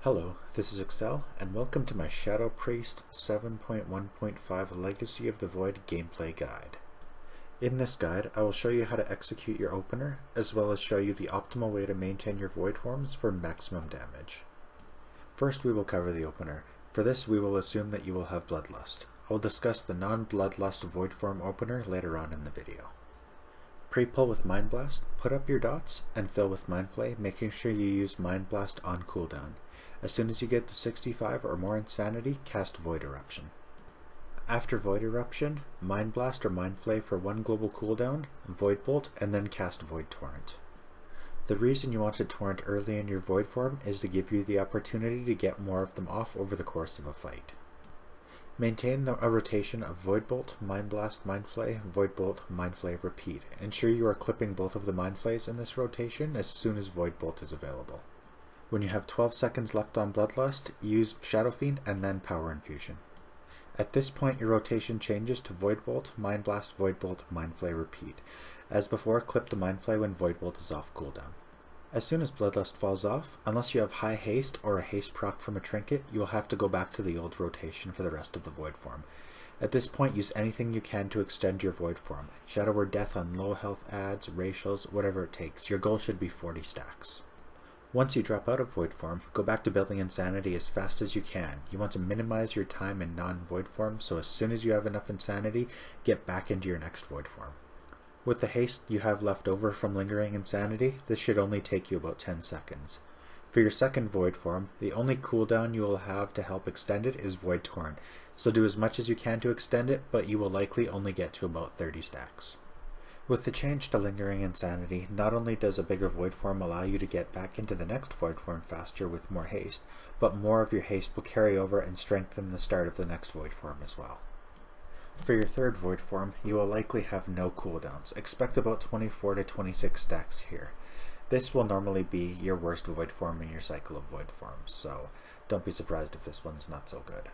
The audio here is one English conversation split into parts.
Hello, this is Excel, and welcome to my Shadow Priest 7.1.5 Legacy of the Void gameplay guide. In this guide, I will show you how to execute your opener, as well as show you the optimal way to maintain your Voidforms for maximum damage. First, we will cover the opener. For this, we will assume that you will have Bloodlust. I will discuss the non-Bloodlust Voidform opener later on in the video. Pre-pull with Mind Blast, put up your dots, and fill with Mind Flay, making sure you use Mind Blast on cooldown. As soon as you get to 65 or more insanity, cast Void Eruption. After Void Eruption, Mind Blast or Mind Flay for 1 global cooldown, Voidbolt, and then cast Void Torrent. The reason you want to torrent early in your Void form is to give you the opportunity to get more of them off over the course of a fight. Maintain a rotation of Voidbolt, Mind Blast, Mind Flay, Voidbolt, Mind Flay, repeat. Ensure you are clipping both of the Mind Flays in this rotation as soon as Voidbolt is available. When you have 12 seconds left on Bloodlust, use Shadow Fiend and then Power Infusion. At this point, your rotation changes to Voidbolt, Mind Blast, Voidbolt, Mind Flay, repeat. As before, clip the Mind Flay when Voidbolt is off cooldown. As soon as Bloodlust falls off, unless you have high haste or a haste proc from a trinket, you will have to go back to the old rotation for the rest of the Void form. At this point, use anything you can to extend your Void form. Shadow or Death on low health adds, racials, whatever it takes. Your goal should be 40 stacks. Once you drop out of Void form, go back to building Insanity as fast as you can. You want to minimize your time in non-Void form, so as soon as you have enough Insanity, get back into your next Void form. With the haste you have left over from lingering Insanity, this should only take you about 10 seconds. For your second Void form, the only cooldown you will have to help extend it is Void Torrent, so do as much as you can to extend it, but you will likely only get to about 30 stacks. With the change to lingering Insanity, not only does a bigger Void form allow you to get back into the next Void form faster with more haste, but more of your haste will carry over and strengthen the start of the next Void form as well. For your third Void form, you will likely have no cooldowns. Expect about 24 to 26 stacks here. This will normally be your worst Void form in your cycle of Void forms, so don't be surprised if this one's not so good.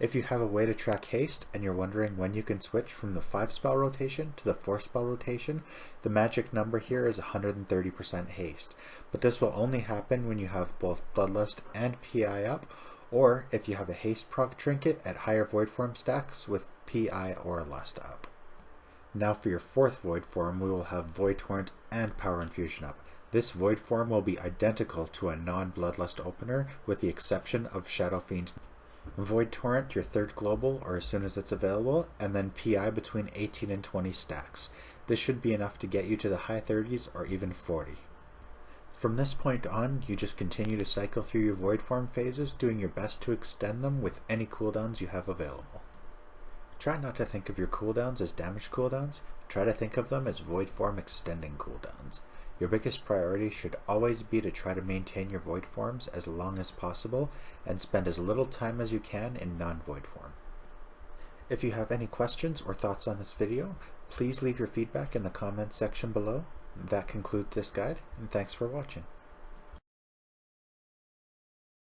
If you have a way to track haste and you're wondering when you can switch from the 5 spell rotation to the 4 spell rotation, the magic number here is 130% haste, but this will only happen when you have both Bloodlust and PI up, or if you have a haste proc trinket at higher Void form stacks with PI or Lust up. Now for your fourth Void form, we will have Void Torrent and Power Infusion up. This Void form will be identical to a non-Bloodlust opener with the exception of Shadow Fiend. Void Torrent your third global or as soon as it's available, and then PI between 18 and 20 stacks. This should be enough to get you to the high 30s or even 40. From this point on, you just continue to cycle through your Void form phases, doing your best to extend them with any cooldowns you have available. Try not to think of your cooldowns as damage cooldowns, try to think of them as Void form extending cooldowns. Your biggest priority should always be to try to maintain your Void forms as long as possible and spend as little time as you can in non-Void form. If you have any questions or thoughts on this video, please leave your feedback in the comments section below. That concludes this guide, and thanks for watching.